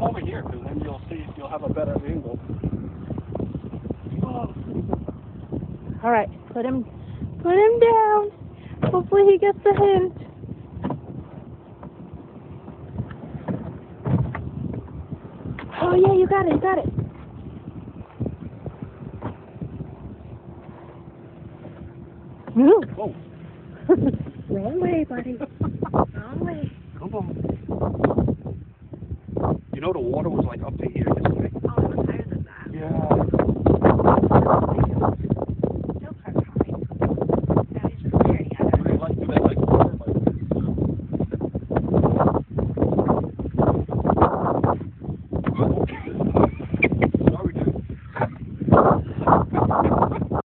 over here, because then you'll see, you'll have a better angle. Oh. All right, put him down. Hopefully he gets the hint. Oh yeah, you got it, you got it. Move. Oh. Wrong way, buddy. Wrong way. Come on. You know the water was like up to